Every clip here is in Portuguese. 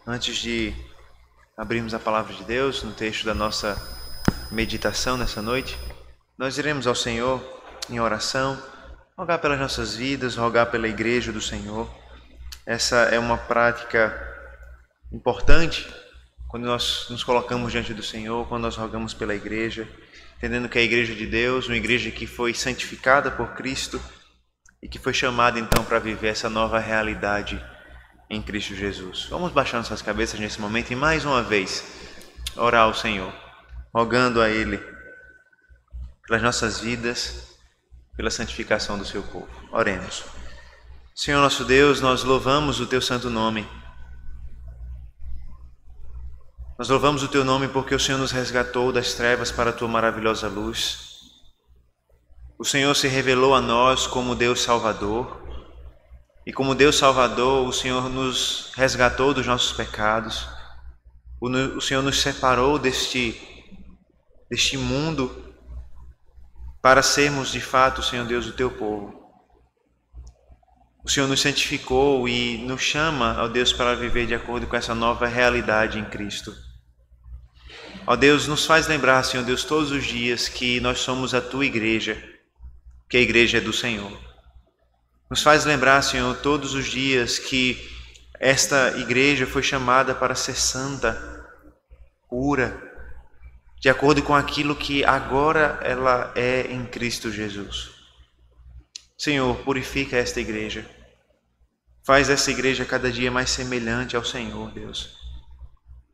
Antes de abrirmos a palavra de Deus no texto da nossa meditação nessa noite, nós iremos ao Senhor em oração, rogar pelas nossas vidas, rogar pela igreja do Senhor. Essa é uma prática importante quando nós nos colocamos diante do Senhor, quando nós rogamos pela igreja, entendendo que é a igreja de Deus, uma igreja que foi santificada por Cristo e que foi chamada então para viver essa nova realidade em Cristo Jesus. Vamos baixar nossas cabeças nesse momento e mais uma vez orar ao Senhor, rogando a Ele pelas nossas vidas, pela santificação do seu povo. Oremos. Senhor nosso Deus, nós louvamos o Teu santo nome. Nós louvamos o Teu nome porque o Senhor nos resgatou das trevas para a Tua maravilhosa luz. O Senhor se revelou a nós como Deus Salvador. E como Deus Salvador, o Senhor nos resgatou dos nossos pecados. O Senhor nos separou deste mundo para sermos de fato, Senhor Deus, o Teu povo. O Senhor nos santificou e nos chama, ó Deus, para viver de acordo com essa nova realidade em Cristo. Ó Deus, nos faz lembrar, Senhor Deus, todos os dias que nós somos a Tua igreja, que a igreja é do Senhor. Nos faz lembrar, Senhor, todos os dias que esta igreja foi chamada para ser santa, pura, de acordo com aquilo que agora ela é em Cristo Jesus. Senhor, purifica esta igreja. Faz essa igreja cada dia mais semelhante ao Senhor, Deus.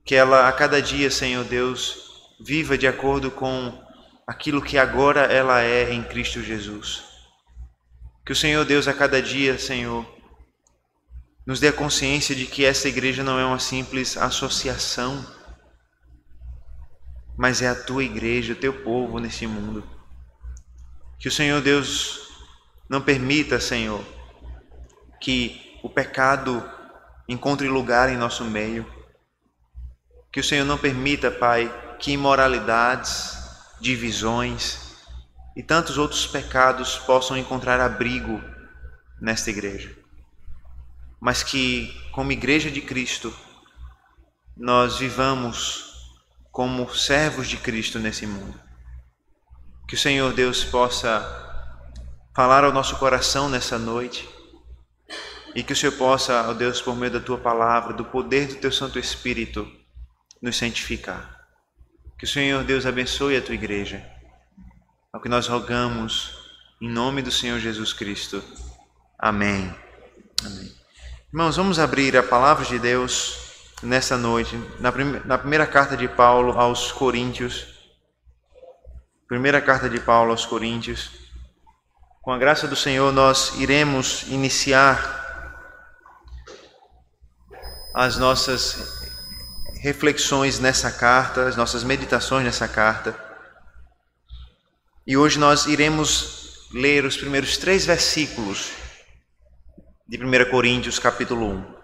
Que ela a cada dia, Senhor Deus, viva de acordo com aquilo que agora ela é em Cristo Jesus. Que o Senhor Deus a cada dia, Senhor, nos dê a consciência de que essa igreja não é uma simples associação, mas é a Tua igreja, o Teu povo nesse mundo. Que o Senhor Deus não permita, Senhor, que o pecado encontre lugar em nosso meio. Que o Senhor não permita, Pai, que imoralidades, divisões e tantos outros pecados possam encontrar abrigo nesta igreja. Mas que, como igreja de Cristo, nós vivamos como servos de Cristo nesse mundo. Que o Senhor Deus possa falar ao nosso coração nessa noite e que o Senhor possa, ó Deus, por meio da Tua palavra, do poder do Teu Santo Espírito, nos santificar. Que o Senhor Deus abençoe a Tua igreja. É o que nós rogamos em nome do Senhor Jesus Cristo. Amém. Amém. Irmãos, vamos abrir a palavra de Deus nessa noite, na primeira carta de Paulo aos Coríntios. Primeira carta de Paulo aos Coríntios. Com a graça do Senhor, nós iremos iniciar as nossas reflexões nessa carta, as nossas meditações nessa carta. E hoje nós iremos ler os primeiros 3 versículos de 1 Coríntios, capítulo 1.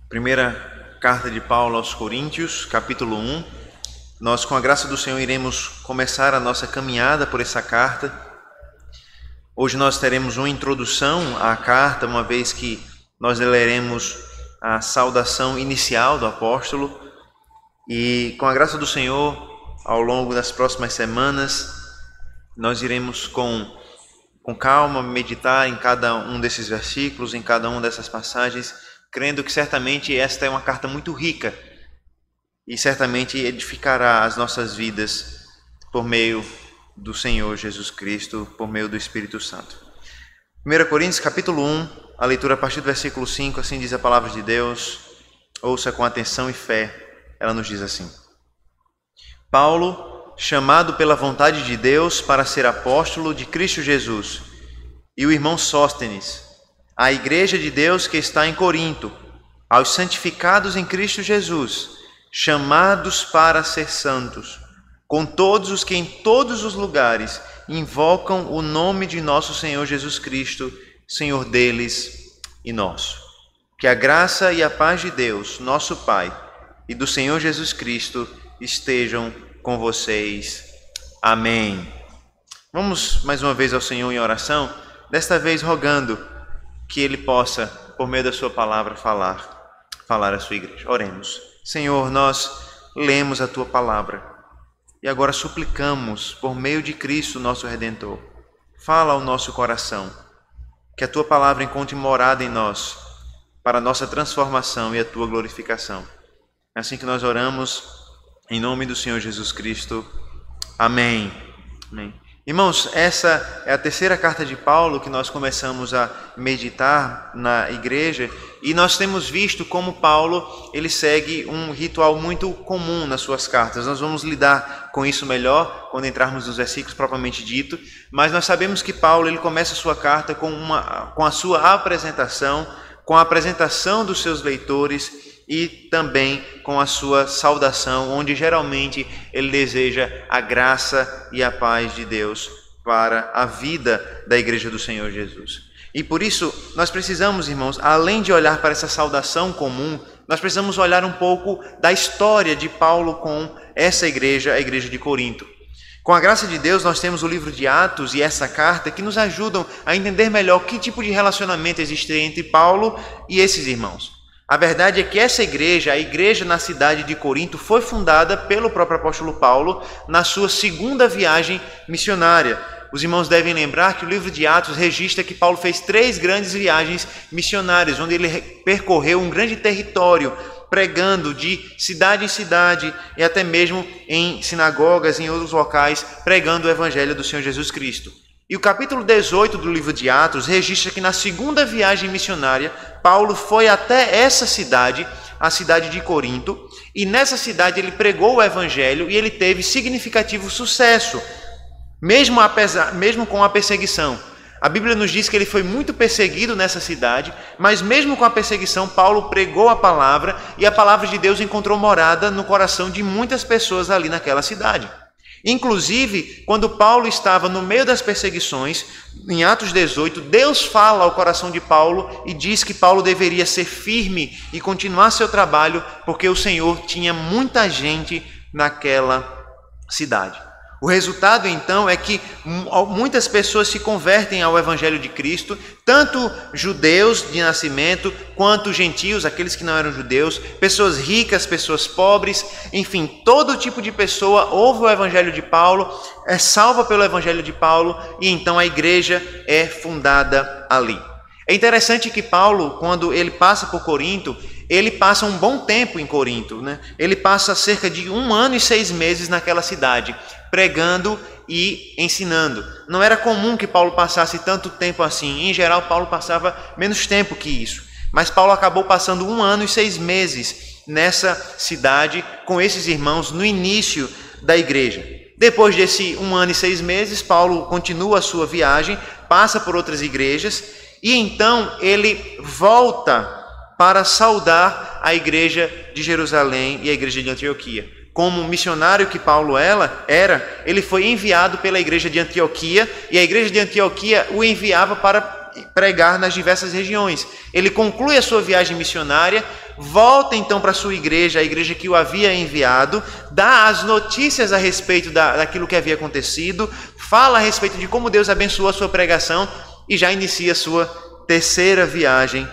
Primeira carta de Paulo aos Coríntios, capítulo 1. Nós, com a graça do Senhor, iremos começar a nossa caminhada por essa carta. Hoje nós teremos uma introdução à carta, uma vez que nós leremos a saudação inicial do apóstolo. E com a graça do Senhor, ao longo das próximas semanas, nós iremos com calma meditar em cada um desses versículos, em cada uma dessas passagens, crendo que certamente esta é uma carta muito rica e certamente edificará as nossas vidas por meio do Senhor Jesus Cristo, por meio do Espírito Santo. 1 Coríntios capítulo 1, a leitura a partir do versículo 5, assim diz a palavra de Deus. Ouça com atenção e fé. Ela nos diz assim: Paulo, chamado pela vontade de Deus para ser apóstolo de Cristo Jesus, e o irmão Sóstenes, à igreja de Deus que está em Corinto, aos santificados em Cristo Jesus, chamados para ser santos, com todos os que em todos os lugares invocam o nome de nosso Senhor Jesus Cristo, Senhor deles e nosso. Que a graça e a paz de Deus, nosso Pai, e do Senhor Jesus Cristo estejam com vocês. Amém. Vamos mais uma vez ao Senhor em oração, desta vez rogando que Ele possa, por meio da sua palavra, falar à sua igreja. Oremos. Senhor, nós lemos a tua palavra e agora suplicamos, por meio de Cristo, nosso Redentor, fala ao nosso coração, que a tua palavra encontre morada em nós, para a nossa transformação e a tua glorificação. É assim que nós oramos, em nome do Senhor Jesus Cristo. Amém. Amém. Irmãos, essa é a terceira carta de Paulo que nós começamos a meditar na igreja, e nós temos visto como Paulo ele segue um ritual muito comum nas suas cartas. Nós vamos lidar com isso melhor quando entrarmos nos versículos propriamente dito, mas nós sabemos que Paulo ele começa a sua carta com a sua apresentação, com a apresentação dos seus leitores e também com a sua saudação, onde geralmente ele deseja a graça e a paz de Deus para a vida da igreja do Senhor Jesus. E por isso nós precisamos, irmãos, além de olhar para essa saudação comum, nós precisamos olhar um pouco da história de Paulo com essa igreja, a igreja de Corinto. Com a graça de Deus, nós temos o livro de Atos e essa carta que nos ajudam a entender melhor que tipo de relacionamento existe entre Paulo e esses irmãos. A verdade é que essa igreja, a igreja na cidade de Corinto, foi fundada pelo próprio apóstolo Paulo na sua segunda viagem missionária. Os irmãos devem lembrar que o livro de Atos registra que Paulo fez 3 grandes viagens missionárias, onde ele percorreu um grande território, pregando de cidade em cidade e até mesmo em sinagogas, em outros locais, pregando o evangelho do Senhor Jesus Cristo. E o capítulo 18 do livro de Atos registra que na segunda viagem missionária, Paulo foi até essa cidade, a cidade de Corinto, e nessa cidade ele pregou o evangelho e ele teve significativo sucesso, mesmo com a perseguição. A Bíblia nos diz que ele foi muito perseguido nessa cidade, mas mesmo com a perseguição, Paulo pregou a palavra e a palavra de Deus encontrou morada no coração de muitas pessoas ali naquela cidade. Inclusive, quando Paulo estava no meio das perseguições, em Atos 18, Deus fala ao coração de Paulo e diz que Paulo deveria ser firme e continuar seu trabalho, porque o Senhor tinha muita gente naquela cidade. O resultado, então, é que muitas pessoas se convertem ao Evangelho de Cristo, tanto judeus de nascimento, quanto gentios, aqueles que não eram judeus, pessoas ricas, pessoas pobres, enfim, todo tipo de pessoa ouve o Evangelho de Paulo, é salva pelo Evangelho de Paulo, e então a igreja é fundada ali. É interessante que Paulo, quando ele passa por Corinto, ele passa um bom tempo em Corinto, né? Ele passa cerca de 1 ano e 6 meses naquela cidade, pregando e ensinando. Não era comum que Paulo passasse tanto tempo assim. Em geral, Paulo passava menos tempo que isso. Mas Paulo acabou passando 1 ano e 6 meses nessa cidade com esses irmãos no início da igreja. Depois desse 1 ano e 6 meses, Paulo continua a sua viagem, passa por outras igrejas e então ele volta para saudar a igreja de Jerusalém e a igreja de Antioquia. Como missionário que Paulo era, ele foi enviado pela igreja de Antioquia e a igreja de Antioquia o enviava para pregar nas diversas regiões. Ele conclui a sua viagem missionária, volta então para a sua igreja, a igreja que o havia enviado, dá as notícias a respeito daquilo que havia acontecido, fala a respeito de como Deus abençoou a sua pregação e já inicia a sua terceira viagem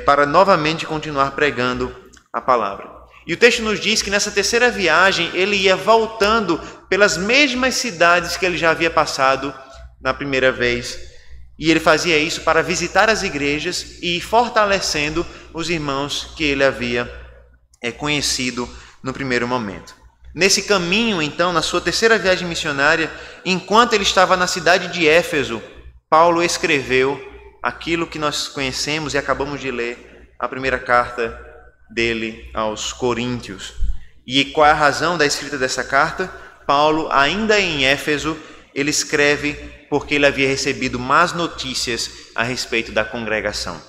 para novamente continuar pregando a palavra. E o texto nos diz que nessa terceira viagem ele ia voltando pelas mesmas cidades que ele já havia passado na primeira vez. E ele fazia isso para visitar as igrejas e ir fortalecendo os irmãos que ele havia conhecido no primeiro momento. Nesse caminho, então, na sua terceira viagem missionária, enquanto ele estava na cidade de Éfeso, Paulo escreveu aquilo que nós conhecemos e acabamos de ler, a primeira carta dele aos Coríntios. E qual é a razão da escrita dessa carta? Paulo, ainda em Éfeso, ele escreve porque ele havia recebido más notícias a respeito da congregação.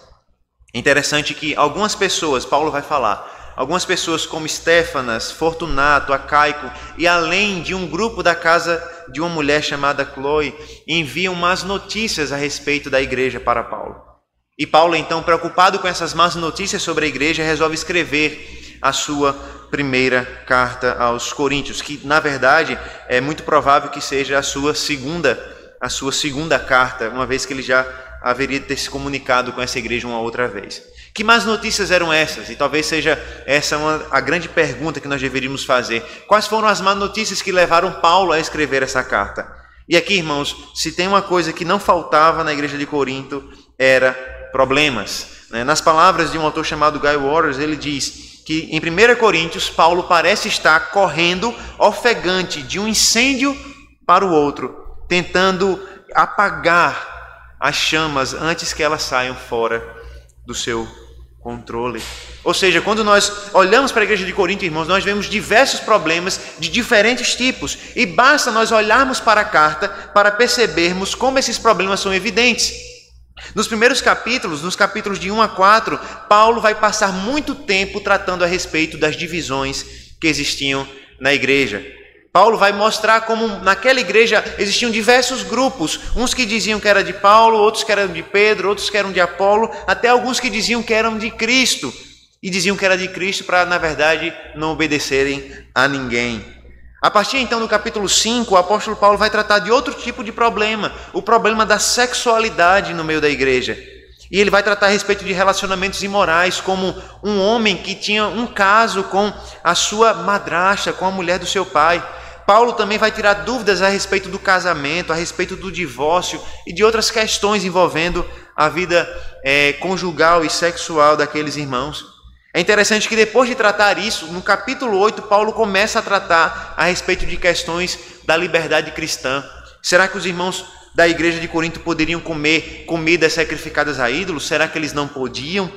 É interessante que algumas pessoas, Paulo vai falar, algumas pessoas como Estéfanas, Fortunato, Acaico e além de um grupo da casa de uma mulher chamada Cloe, enviam más notícias a respeito da igreja para Paulo. E Paulo, então, preocupado com essas más notícias sobre a igreja, resolve escrever a sua primeira carta aos Coríntios, que na verdade é muito provável que seja a sua segunda carta, uma vez que ele já haveria de ter se comunicado com essa igreja uma outra vez. Que más notícias eram essas? E talvez seja essa a grande pergunta que nós deveríamos fazer. Quais foram as más notícias que levaram Paulo a escrever essa carta? E aqui, irmãos, se tem uma coisa que não faltava na igreja de Corinto, era problemas. Nas palavras de um autor chamado Guy Waters, ele diz que em 1 Coríntios, Paulo parece estar correndo ofegante de um incêndio para o outro, tentando apagar as chamas antes que elas saiam fora do seu controle. Ou seja, quando nós olhamos para a igreja de Corinto, irmãos, nós vemos diversos problemas de diferentes tipos. E basta nós olharmos para a carta para percebermos como esses problemas são evidentes. Nos primeiros capítulos, nos capítulos de 1 a 4, Paulo vai passar muito tempo tratando a respeito das divisões que existiam na igreja. Paulo vai mostrar como naquela igreja existiam diversos grupos, uns que diziam que era de Paulo, outros que eram de Pedro, outros que eram de Apolo, até alguns que diziam que eram de Cristo, e diziam que era de Cristo para, na verdade, não obedecerem a ninguém. A partir então do capítulo 5, o apóstolo Paulo vai tratar de outro tipo de problema, o problema da sexualidade no meio da igreja. E ele vai tratar a respeito de relacionamentos imorais, como um homem que tinha um caso com a sua madrasta, com a mulher do seu pai. Paulo também vai tirar dúvidas a respeito do casamento, a respeito do divórcio e de outras questões envolvendo a vida conjugal e sexual daqueles irmãos. É interessante que depois de tratar isso, no capítulo 8, Paulo começa a tratar a respeito de questões da liberdade cristã. Será que os irmãos da igreja de Corinto poderiam comer comidas sacrificadas a ídolos? Será que eles não podiam?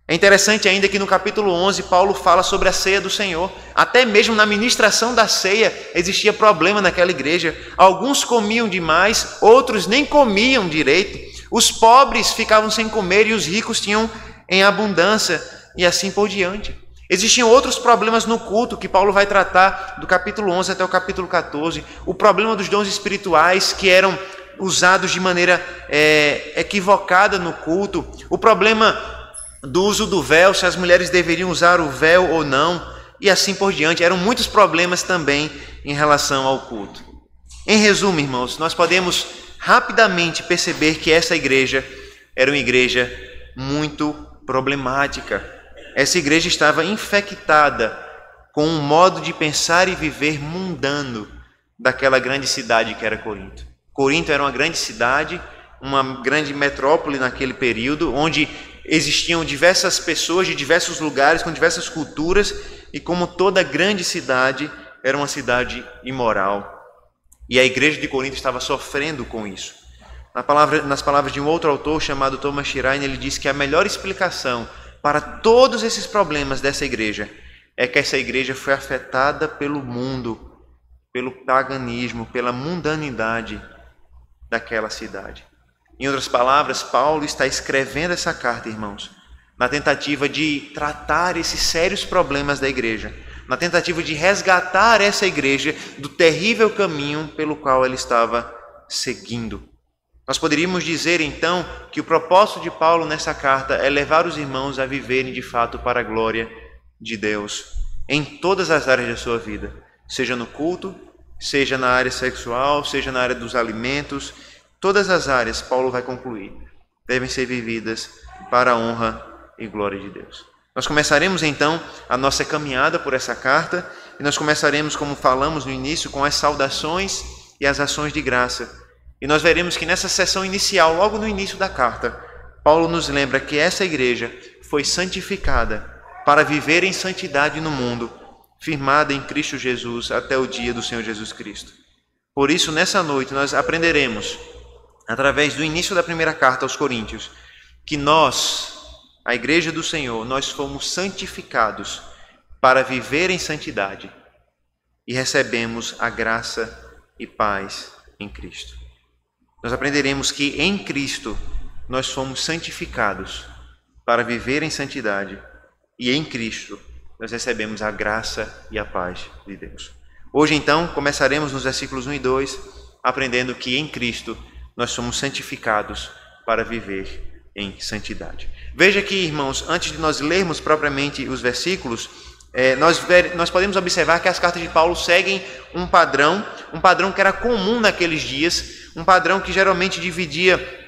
É interessante ainda que no capítulo 11, Paulo fala sobre a ceia do Senhor. Até mesmo na ministração da ceia existia problema naquela igreja. Alguns comiam demais, outros nem comiam direito. Os pobres ficavam sem comer e os ricos tinham em abundância, e assim por diante. Existiam outros problemas no culto que Paulo vai tratar do capítulo 11 até o capítulo 14. O problema dos dons espirituais que eram usados de maneira equivocada no culto. O problema do uso do véu, se as mulheres deveriam usar o véu ou não, e assim por diante. Eram muitos problemas também em relação ao culto. Em resumo, irmãos, nós podemos rapidamente perceber que essa igreja era uma igreja muito problemática. Essa igreja estava infectada com um modo de pensar e viver mundano daquela grande cidade que era Corinto. Corinto era uma grande cidade, uma grande metrópole naquele período, onde existiam diversas pessoas de diversos lugares, com diversas culturas, e como toda grande cidade, era uma cidade imoral. E a igreja de Corinto estava sofrendo com isso. Nas palavras de um outro autor chamado Thomas Schreiner, ele diz que a melhor explicação para todos esses problemas dessa igreja é que essa igreja foi afetada pelo mundo, pelo paganismo, pela mundanidade daquela cidade. Em outras palavras, Paulo está escrevendo essa carta, irmãos, na tentativa de tratar esses sérios problemas da igreja, na tentativa de resgatar essa igreja do terrível caminho pelo qual ela estava seguindo. Nós poderíamos dizer, então, que o propósito de Paulo nessa carta é levar os irmãos a viverem de fato para a glória de Deus, em todas as áreas da sua vida, seja no culto, seja na área sexual, seja na área dos alimentos. Todas as áreas, Paulo vai concluir, devem ser vividas para a honra e glória de Deus. Nós começaremos então a nossa caminhada por essa carta, e nós começaremos, como falamos no início, com as saudações e as ações de graça. E nós veremos que nessa sessão inicial, logo no início da carta, Paulo nos lembra que essa igreja foi santificada para viver em santidade no mundo, firmada em Cristo Jesus até o dia do Senhor Jesus Cristo. Por isso, nessa noite, nós aprenderemos, através do início da primeira carta aos Coríntios, que nós, a igreja do Senhor, nós fomos santificados para viver em santidade e recebemos a graça e paz em Cristo. Nós aprenderemos que em Cristo nós fomos santificados para viver em santidade e em Cristo nós recebemos a graça e a paz de Deus. Hoje, então, começaremos nos versículos 1 e 2, aprendendo que em Cristo nós somos santificados para viver em santidade. Veja aqui, irmãos, antes de nós lermos propriamente os versículos, nós podemos observar que as cartas de Paulo seguem um padrão que era comum naqueles dias, um padrão que geralmente dividia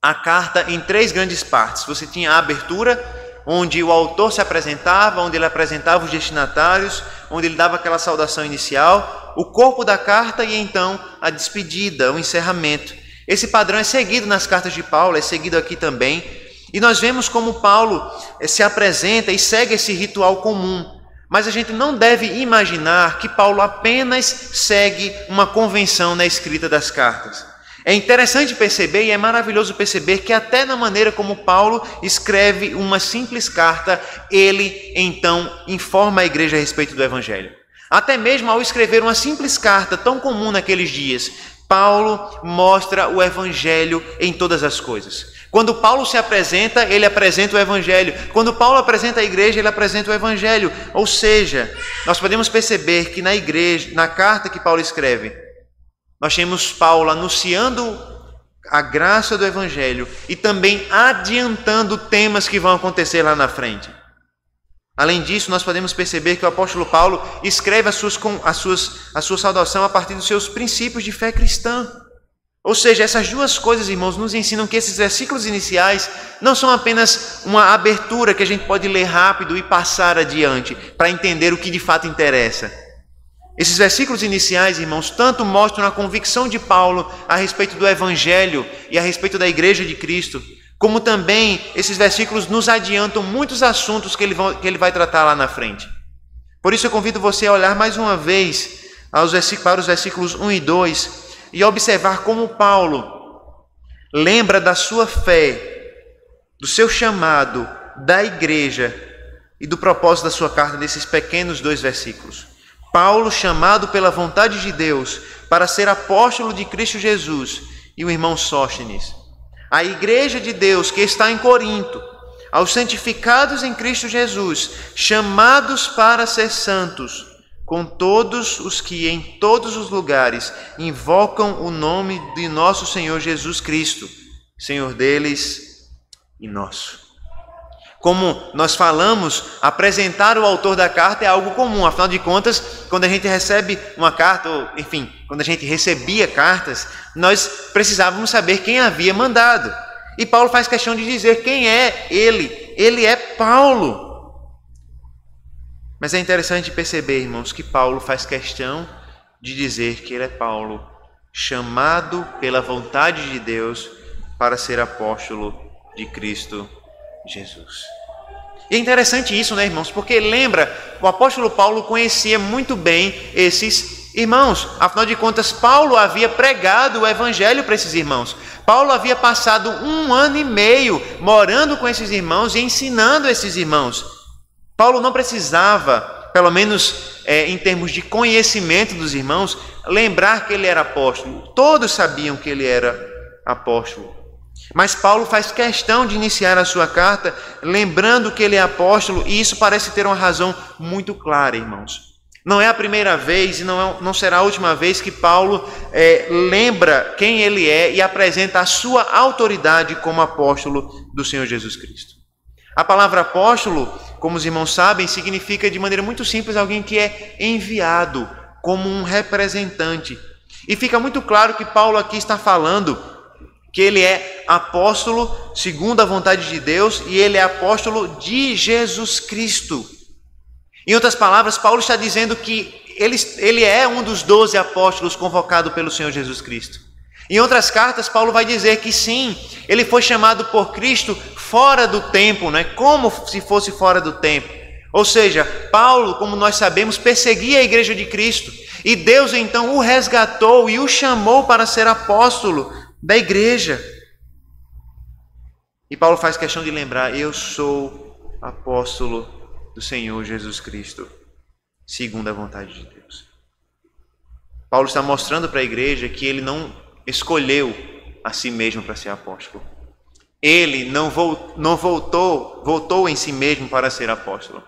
a carta em 3 grandes partes. Você tinha a abertura, onde o autor se apresentava, onde ele apresentava os destinatários, onde ele dava aquela saudação inicial, o corpo da carta e então a despedida, o encerramento. Esse padrão é seguido nas cartas de Paulo, é seguido aqui também, e nós vemos como Paulo se apresenta e segue esse ritual comum. Mas a gente não deve imaginar que Paulo apenas segue uma convenção na escrita das cartas. É interessante perceber e é maravilhoso perceber que até na maneira como Paulo escreve uma simples carta, ele então informa a igreja a respeito do Evangelho. Até mesmo ao escrever uma simples carta tão comum naqueles dias, Paulo mostra o Evangelho em todas as coisas. Quando Paulo se apresenta, ele apresenta o Evangelho. Quando Paulo apresenta a igreja, ele apresenta o Evangelho. Ou seja, nós podemos perceber que na igreja, na carta que Paulo escreve, nós temos Paulo anunciando a graça do Evangelho e também adiantando temas que vão acontecer lá na frente. Além disso, nós podemos perceber que o apóstolo Paulo escreve a sua saudação a partir dos seus princípios de fé cristã. Ou seja, essas duas coisas, irmãos, nos ensinam que esses versículos iniciais não são apenas uma abertura que a gente pode ler rápido e passar adiante para entender o que de fato interessa. Esses versículos iniciais, irmãos, tanto mostram a convicção de Paulo a respeito do Evangelho e a respeito da Igreja de Cristo, como também esses versículos nos adiantam muitos assuntos que ele vai tratar lá na frente. Por isso eu convido você a olhar mais uma vez para os versículos 1 e 2 e observar como Paulo lembra da sua fé, do seu chamado, da igreja e do propósito da sua carta nesses pequenos 2 versículos. Paulo, chamado pela vontade de Deus para ser apóstolo de Cristo Jesus, e o irmão Sóstenes. A igreja de Deus que está em Corinto, aos santificados em Cristo Jesus, chamados para ser santos, com todos os que em todos os lugares invocam o nome de nosso Senhor Jesus Cristo, Senhor deles e nosso. Como nós falamos, apresentar o autor da carta é algo comum. Afinal de contas, quando a gente recebe uma carta, ou, enfim, quando a gente recebia cartas, nós precisávamos saber quem havia mandado. E Paulo faz questão de dizer quem é ele. Ele é Paulo. Mas é interessante perceber, irmãos, que Paulo faz questão de dizer que ele é Paulo, chamado pela vontade de Deus para ser apóstolo de Cristo Jesus. E é interessante isso, né, irmãos? Porque lembra, o apóstolo Paulo conhecia muito bem esses irmãos. Afinal de contas, Paulo havia pregado o evangelho para esses irmãos. Paulo havia passado 1 ano e meio morando com esses irmãos e ensinando esses irmãos. Paulo não precisava, pelo menos em termos de conhecimento dos irmãos, lembrar que ele era apóstolo. Todos sabiam que ele era apóstolo. Mas Paulo faz questão de iniciar a sua carta lembrando que ele é apóstolo, e isso parece ter uma razão muito clara, irmãos. Não é a primeira vez e não será a última vez que Paulo lembra quem ele é e apresenta a sua autoridade como apóstolo do Senhor Jesus Cristo. A palavra apóstolo, como os irmãos sabem, significa de maneira muito simples alguém que é enviado como um representante. E fica muito claro que Paulo aqui está falando que ele é apóstolo segundo a vontade de Deus e ele é apóstolo de Jesus Cristo. Em outras palavras, Paulo está dizendo que ele é um dos 12 apóstolos convocado pelo Senhor Jesus Cristo. Em outras cartas, Paulo vai dizer que sim, ele foi chamado por Cristo fora do tempo, né? Como se fosse fora do tempo. Ou seja, Paulo, como nós sabemos, perseguia a igreja de Cristo. E Deus então o resgatou e o chamou para ser apóstolo da igreja. E Paulo faz questão de lembrar: eu sou apóstolo do Senhor Jesus Cristo, segundo a vontade de Deus. Paulo está mostrando para a igreja que ele não escolheu a si mesmo para ser apóstolo. Ele não voltou em si mesmo para ser apóstolo.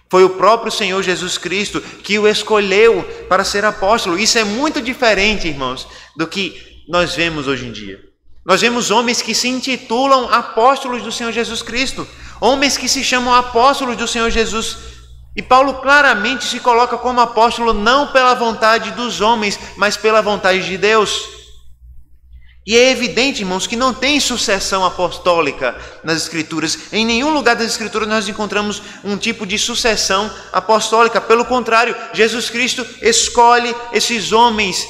Foi o próprio Senhor Jesus Cristo que o escolheu para ser apóstolo. Isso é muito diferente, irmãos, do que nós vemos hoje em dia. Nós vemos homens que se intitulam apóstolos do Senhor Jesus Cristo. Homens que se chamam apóstolos do Senhor Jesus E Paulo claramente se coloca como apóstolo não pela vontade dos homens, mas pela vontade de Deus. E é evidente, irmãos, que não tem sucessão apostólica nas Escrituras. Em nenhum lugar das Escrituras nós encontramos um tipo de sucessão apostólica. Pelo contrário, Jesus Cristo escolhe esses homens.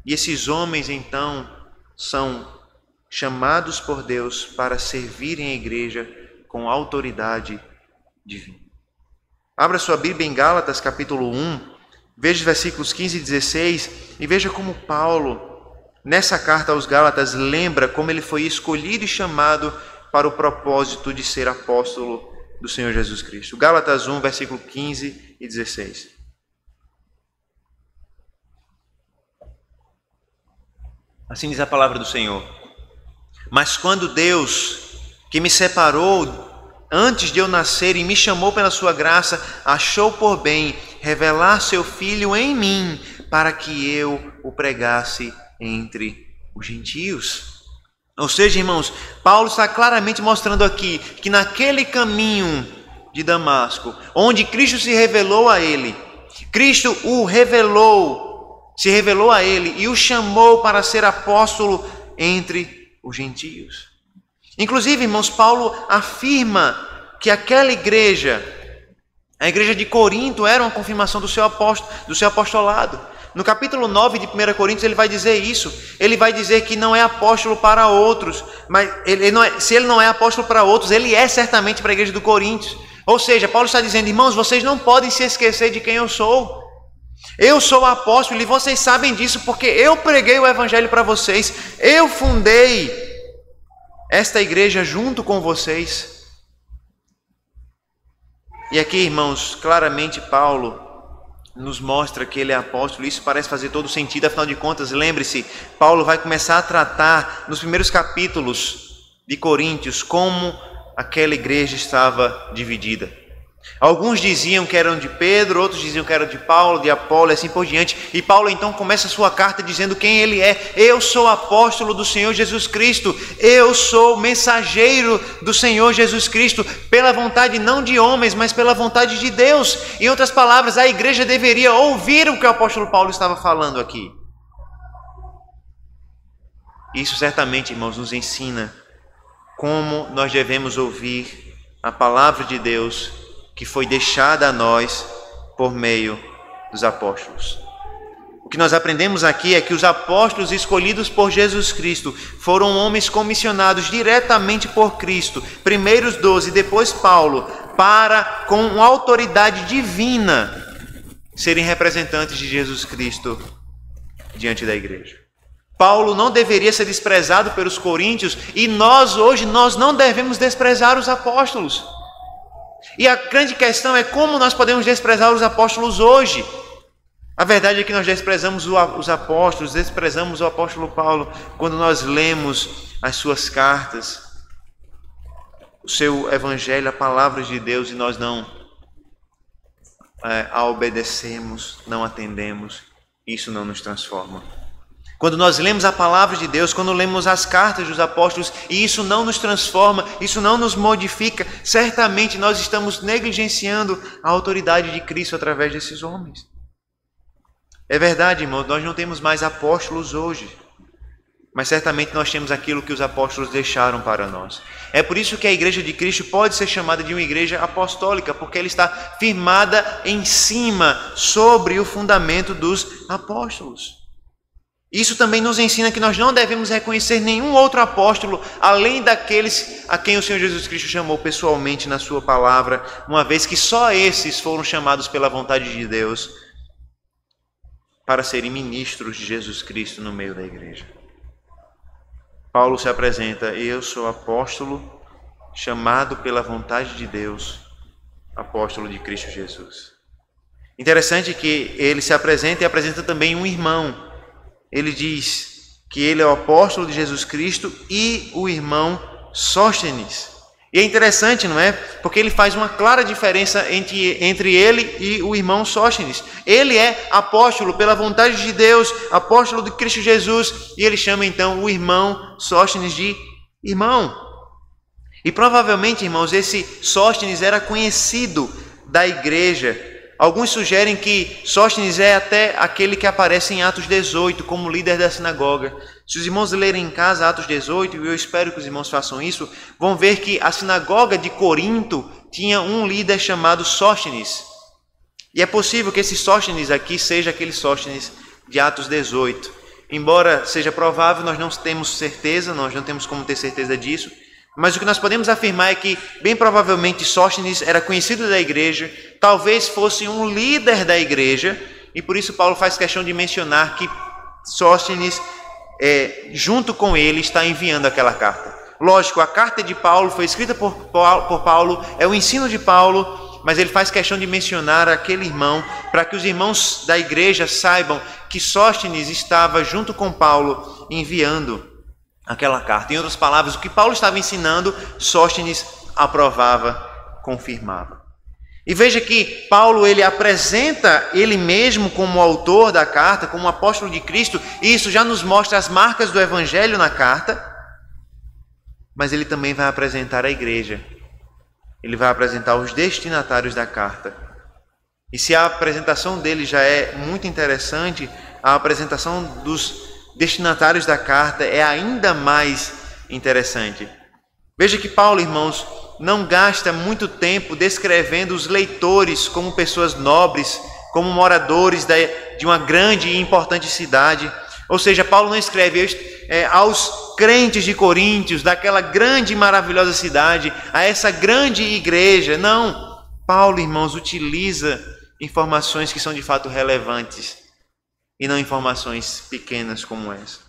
E esses homens, então, são chamados por Deus para servirem a igreja com autoridade divina. Abra sua Bíblia em Gálatas, capítulo 1, veja os versículos 15 e 16, e veja como Paulo, nessa carta aos Gálatas, lembra como ele foi escolhido e chamado para o propósito de ser apóstolo do Senhor Jesus Cristo. Gálatas 1, versículo 15 e 16. Assim diz a palavra do Senhor. Mas quando Deus, que me separou antes de eu nascer e me chamou pela sua graça, achou por bem revelar seu Filho em mim, para que eu o pregasse entre os gentios. Ou seja, irmãos, Paulo está claramente mostrando aqui que naquele caminho de Damasco, onde Cristo se revelou a ele, Cristo o revelou, se revelou a ele e o chamou para ser apóstolo entre os gentios. Inclusive, irmãos, Paulo afirma que aquela igreja, a igreja de Corinto, era uma confirmação do seu apostolado. No capítulo 9 de 1 Coríntios ele vai dizer isso. Ele vai dizer que não é apóstolo para outros, mas se ele não é apóstolo para outros, ele é certamente para a igreja do Coríntios. Ou seja, Paulo está dizendo, irmãos, vocês não podem se esquecer de quem eu sou. Eu sou apóstolo e vocês sabem disso porque eu preguei o evangelho para vocês. Eu fundei esta igreja junto com vocês. E aqui, irmãos, claramente Paulo nos mostra que ele é apóstolo. Isso parece fazer todo sentido, afinal de contas, lembre-se, Paulo vai começar a tratar nos primeiros capítulos de Coríntios como aquela igreja estava dividida. Alguns diziam que eram de Pedro, outros diziam que eram de Paulo, de Apolo e assim por diante. E Paulo então começa a sua carta dizendo quem ele é. Eu sou apóstolo do Senhor Jesus Cristo. Eu sou mensageiro do Senhor Jesus Cristo, pela vontade não de homens, mas pela vontade de Deus. Em outras palavras, a igreja deveria ouvir o que o apóstolo Paulo estava falando aqui. Isso certamente, irmãos, nos ensina como nós devemos ouvir a palavra de Deus que foi deixada a nós por meio dos apóstolos. O que nós aprendemos aqui é que os apóstolos escolhidos por Jesus Cristo foram homens comissionados diretamente por Cristo, primeiro os 12, depois Paulo, para, com autoridade divina, serem representantes de Jesus Cristo diante da igreja. Paulo não deveria ser desprezado pelos coríntios e nós hoje não devemos desprezar os apóstolos. E a grande questão é como nós podemos desprezar os apóstolos hoje. A verdade é que nós desprezamos os apóstolos, desprezamos o apóstolo Paulo quando nós lemos as suas cartas, o seu evangelho, a palavra de Deus, e nós não a obedecemos, não atendemos. Isso não nos transforma. Quando nós lemos a palavra de Deus, quando lemos as cartas dos apóstolos, e isso não nos transforma, isso não nos modifica, certamente nós estamos negligenciando a autoridade de Cristo através desses homens. É verdade, irmãos, nós não temos mais apóstolos hoje, mas certamente nós temos aquilo que os apóstolos deixaram para nós. É por isso que a igreja de Cristo pode ser chamada de uma igreja apostólica, porque ela está firmada em cima, sobre o fundamento dos apóstolos. Isso também nos ensina que nós não devemos reconhecer nenhum outro apóstolo, além daqueles a quem o Senhor Jesus Cristo chamou pessoalmente na sua palavra, uma vez que só esses foram chamados pela vontade de Deus para serem ministros de Jesus Cristo no meio da igreja. Paulo se apresenta, eu sou apóstolo, chamado pela vontade de Deus, apóstolo de Cristo Jesus. Interessante que ele se apresenta e apresenta também um irmão. Ele diz que ele é o apóstolo de Jesus Cristo e o irmão Sóstenes. E é interessante, não é? Porque ele faz uma clara diferença entre ele e o irmão Sóstenes. Ele é apóstolo pela vontade de Deus, apóstolo de Cristo Jesus, e ele chama então o irmão Sóstenes de irmão. E provavelmente, irmãos, esse Sóstenes era conhecido da igreja. Alguns sugerem que Sóstenes é até aquele que aparece em Atos 18 como líder da sinagoga. Se os irmãos lerem em casa Atos 18, e eu espero que os irmãos façam isso, vão ver que a sinagoga de Corinto tinha um líder chamado Sóstenes. E é possível que esse Sóstenes aqui seja aquele Sóstenes de Atos 18. Embora seja provável, nós não temos certeza, nós não temos como ter certeza disso. Mas o que nós podemos afirmar é que, bem provavelmente, Sóstenes era conhecido da igreja, talvez fosse um líder da igreja, e por isso Paulo faz questão de mencionar que Sóstenes, junto com ele, está enviando aquela carta. Lógico, a carta de Paulo foi escrita por Paulo, é o ensino de Paulo, mas ele faz questão de mencionar aquele irmão, para que os irmãos da igreja saibam que Sóstenes estava junto com Paulo enviando aquela carta. Em outras palavras, o que Paulo estava ensinando, Sóstenes aprovava, confirmava. E veja que Paulo, ele apresenta ele mesmo como autor da carta, como apóstolo de Cristo, e isso já nos mostra as marcas do evangelho na carta, mas ele também vai apresentar a igreja. Ele vai apresentar os destinatários da carta. E se a apresentação dele já é muito interessante, a apresentação dos destinatários da carta é ainda mais interessante. Veja que Paulo, irmãos, não gasta muito tempo descrevendo os leitores como pessoas nobres, como moradores de uma grande e importante cidade. Ou seja, Paulo não escreve aos crentes de Coríntios, daquela grande e maravilhosa cidade, a essa grande igreja. Não, Paulo, irmãos, utiliza informações que são de fato relevantes e não informações pequenas como essa.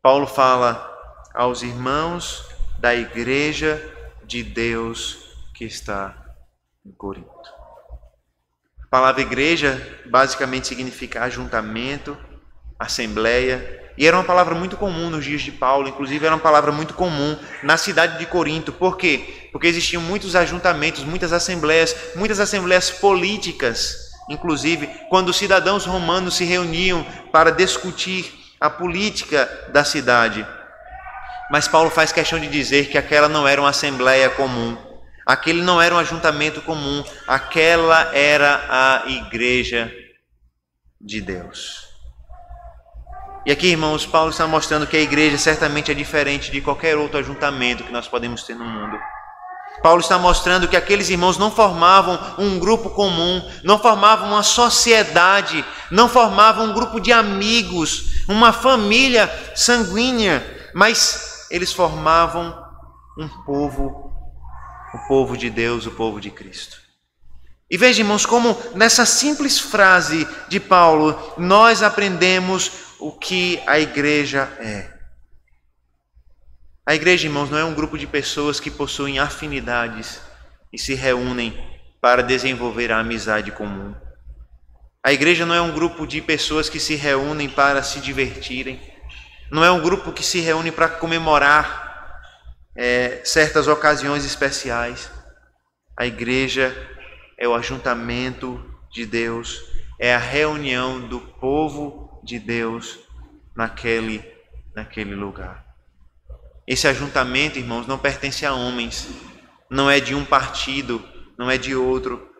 Paulo fala aos irmãos da igreja de Deus que está em Corinto. A palavra igreja basicamente significa ajuntamento, assembleia, e era uma palavra muito comum nos dias de Paulo, inclusive era uma palavra muito comum na cidade de Corinto. Por quê? Porque existiam muitos ajuntamentos, muitas assembleias políticas. Inclusive, quando os cidadãos romanos se reuniam para discutir a política da cidade. Mas Paulo faz questão de dizer que aquela não era uma assembleia comum, aquele não era um ajuntamento comum, aquela era a igreja de Deus. E aqui, irmãos, Paulo está mostrando que a igreja certamente é diferente de qualquer outro ajuntamento que nós podemos ter no mundo. Paulo está mostrando que aqueles irmãos não formavam um grupo comum, não formavam uma sociedade, não formavam um grupo de amigos, uma família sanguínea, mas eles formavam um povo, o povo de Deus, o povo de Cristo. E veja, irmãos, como nessa simples frase de Paulo, nós aprendemos o que a igreja é. A igreja, irmãos, não é um grupo de pessoas que possuem afinidades e se reúnem para desenvolver a amizade comum. A igreja não é um grupo de pessoas que se reúnem para se divertirem. Não é um grupo que se reúne para comemorar certas ocasiões especiais. A igreja é o ajuntamento de Deus, é a reunião do povo de Deus naquele lugar. Esse ajuntamento, irmãos, não pertence a homens, não é de um partido, não é de outro,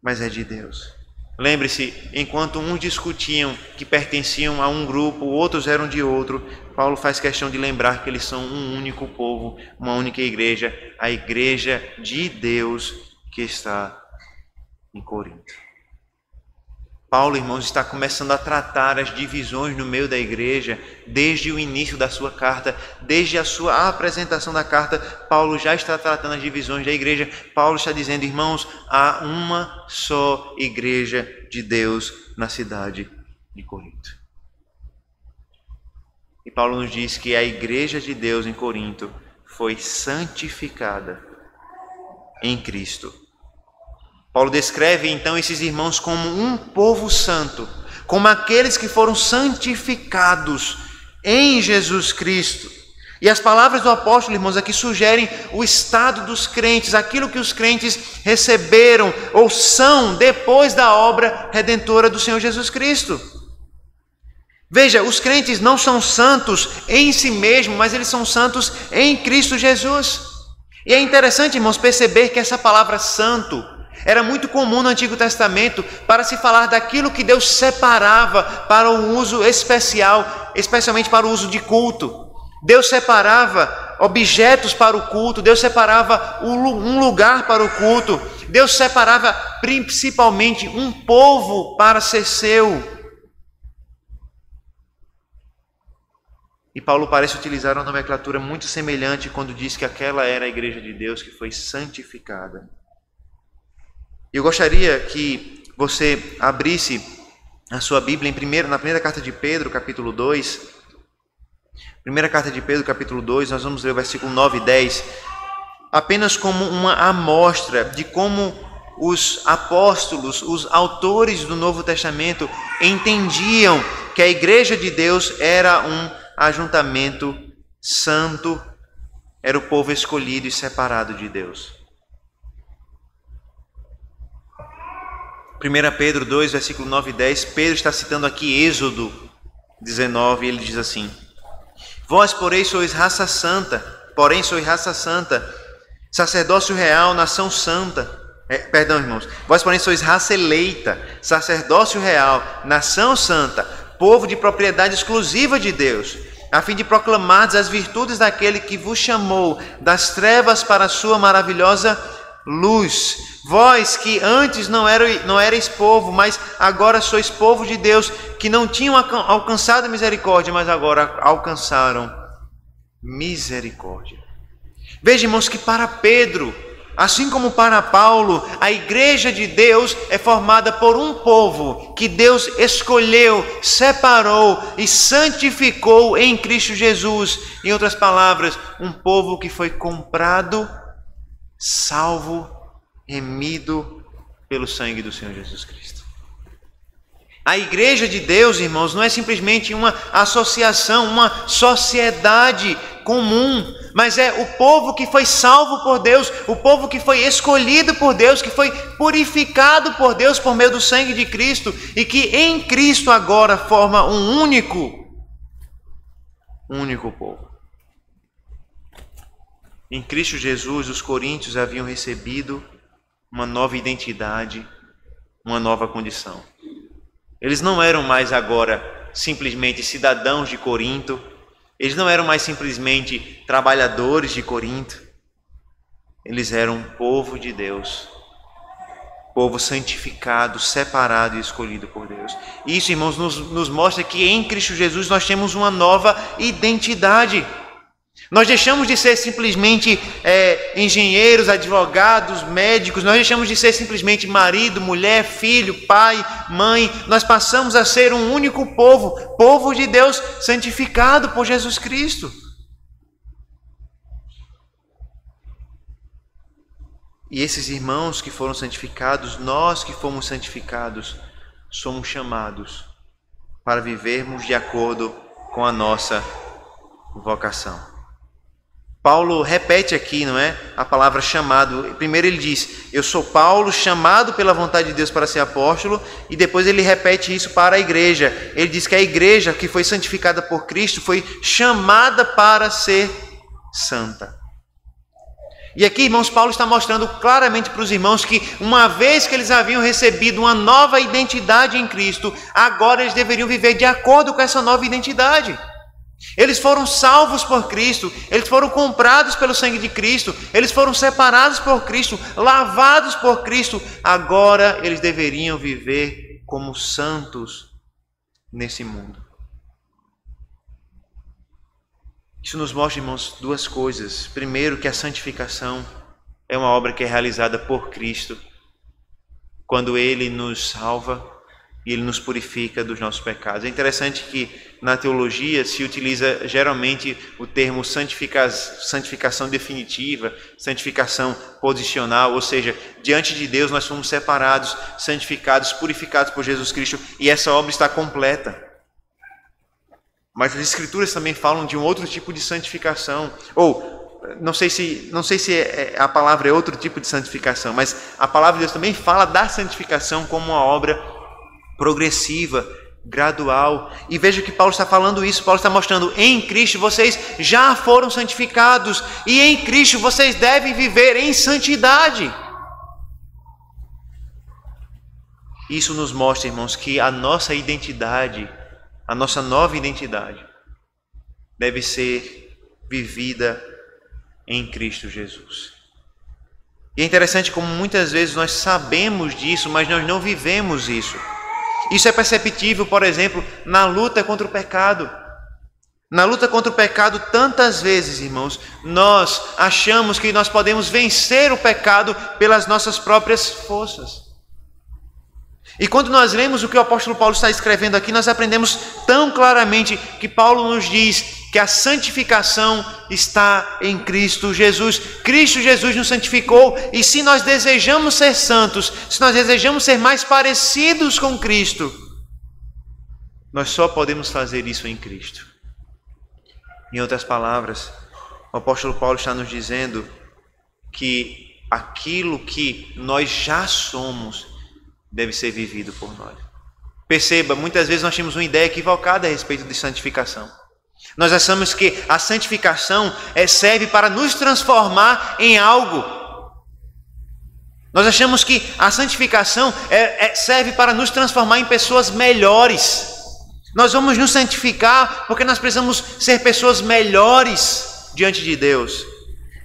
mas é de Deus. Lembre-se, enquanto uns discutiam que pertenciam a um grupo, outros eram de outro, Paulo faz questão de lembrar que eles são um único povo, uma única igreja, a igreja de Deus que está em Corinto. Paulo, irmãos, está começando a tratar as divisões no meio da igreja desde o início da sua carta, desde a sua apresentação da carta. Paulo já está tratando as divisões da igreja. Paulo está dizendo, irmãos, há uma só igreja de Deus na cidade de Corinto. E Paulo nos diz que a igreja de Deus em Corinto foi santificada em Cristo. Paulo descreve então esses irmãos como um povo santo, como aqueles que foram santificados em Jesus Cristo. E as palavras do apóstolo, irmãos, aqui sugerem o estado dos crentes, aquilo que os crentes receberam ou são depois da obra redentora do Senhor Jesus Cristo. Veja, os crentes não são santos em si mesmos, mas eles são santos em Cristo Jesus. E é interessante, irmãos, perceber que essa palavra santo era muito comum no Antigo Testamento para se falar daquilo que Deus separava para o uso especial, especialmente para o uso de culto. Deus separava objetos para o culto, Deus separava um lugar para o culto, Deus separava principalmente um povo para ser seu. E Paulo parece utilizar uma nomenclatura muito semelhante quando diz que aquela era a igreja de Deus que foi santificada. Eu gostaria que você abrisse a sua Bíblia na primeira carta de Pedro, capítulo 2. Primeira carta de Pedro, capítulo 2, nós vamos ler o versículo 9 e 10, apenas como uma amostra de como os apóstolos, os autores do Novo Testamento, entendiam que a igreja de Deus era um ajuntamento santo, era o povo escolhido e separado de Deus. 1 Pedro 2, versículo 9 e 10, Pedro está citando aqui Êxodo 19, e ele diz assim: Vós, porém, sois raça santa, sacerdócio real, nação santa. Irmãos. Vós, porém, sois raça eleita, sacerdócio real, nação santa, povo de propriedade exclusiva de Deus, a fim de proclamardes as virtudes daquele que vos chamou das trevas para a sua maravilhosa luz. Vós que antes não erais povo, mas agora sois povo de Deus, que não tinham alcançado misericórdia, mas agora alcançaram misericórdia. Veja, irmãos, que para Pedro, assim como para Paulo, a igreja de Deus é formada por um povo que Deus escolheu, separou e santificou em Cristo Jesus. Em outras palavras, um povo que foi comprado, salvo, remido pelo sangue do Senhor Jesus Cristo. A igreja de Deus, irmãos, não é simplesmente uma associação, uma sociedade comum, mas é o povo que foi salvo por Deus, o povo que foi escolhido por Deus, que foi purificado por Deus por meio do sangue de Cristo e que em Cristo agora forma um único povo. Em Cristo Jesus, os coríntios haviam recebido uma nova identidade, uma nova condição. Eles não eram mais agora simplesmente cidadãos de Corinto, eles não eram mais simplesmente trabalhadores de Corinto, eles eram um povo de Deus, povo santificado, separado e escolhido por Deus. Isso, irmãos, nos mostra que em Cristo Jesus nós temos uma nova identidade. Nós deixamos de ser simplesmente engenheiros, advogados, médicos, nós deixamos de ser simplesmente marido, mulher, filho, pai, mãe, nós passamos a ser um único povo, povo de Deus, santificado por Jesus Cristo. E esses irmãos que foram santificados, nós que fomos santificados, somos chamados para vivermos de acordo com a nossa vocação. Paulo repete aqui, não é? A palavra chamado. Primeiro ele diz, eu sou Paulo, chamado pela vontade de Deus para ser apóstolo, e depois ele repete isso para a igreja. Ele diz que a igreja que foi santificada por Cristo foi chamada para ser santa. E aqui, irmãos, Paulo está mostrando claramente para os irmãos que uma vez que eles haviam recebido uma nova identidade em Cristo, agora eles deveriam viver de acordo com essa nova identidade. Eles foram salvos por Cristo, eles foram comprados pelo sangue de Cristo, eles foram separados por Cristo, lavados por Cristo. Agora eles deveriam viver como santos nesse mundo. Isso nos mostra, irmãos, duas coisas. Primeiro, que a santificação é uma obra que é realizada por Cristo, quando Ele nos salva e Ele nos purifica dos nossos pecados. É interessante que na teologia se utiliza geralmente o termo santificação definitiva, santificação posicional, ou seja, diante de Deus nós fomos separados, santificados, purificados por Jesus Cristo, e essa obra está completa. Mas as Escrituras também falam de um outro tipo de santificação, ou não sei se a palavra é outro tipo de santificação, mas a palavra de Deus também fala da santificação como uma obra progressiva, gradual. E veja que Paulo está falando isso. Paulo está mostrando: em Cristo vocês já foram santificados, e em Cristo vocês devem viver em santidade. Isso nos mostra, irmãos, que a nossa identidade, a nossa nova identidade, deve ser vivida em Cristo Jesus. E é interessante como muitas vezes nós sabemos disso, mas nós não vivemos isso. Isso é perceptível, por exemplo, na luta contra o pecado. Na luta contra o pecado, tantas vezes, irmãos, nós achamos que nós podemos vencer o pecado pelas nossas próprias forças. E quando nós lemos o que o apóstolo Paulo está escrevendo aqui, nós aprendemos tão claramente que Paulo nos diz que a santificação está em Cristo Jesus. Cristo Jesus nos santificou, e se nós desejamos ser santos, se nós desejamos ser mais parecidos com Cristo, nós só podemos fazer isso em Cristo. Em outras palavras, o apóstolo Paulo está nos dizendo que aquilo que nós já somos deve ser vivido por nós. Perceba, muitas vezes nós temos uma ideia equivocada a respeito de santificação. Nós achamos que a santificação serve para nos transformar em algo. Nós achamos que a santificação serve para nos transformar em pessoas melhores. Nós vamos nos santificar porque nós precisamos ser pessoas melhores diante de Deus.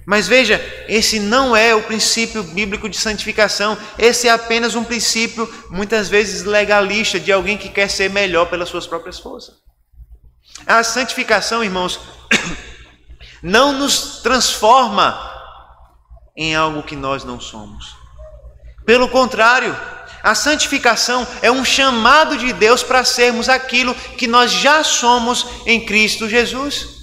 Mas veja, esse não é o princípio bíblico de santificação. Esse é apenas um princípio, muitas vezes legalista, de alguém que quer ser melhor pelas suas próprias forças. A santificação, irmãos, não nos transforma em algo que nós não somos. Pelo contrário, a santificação é um chamado de Deus para sermos aquilo que nós já somos em Cristo Jesus.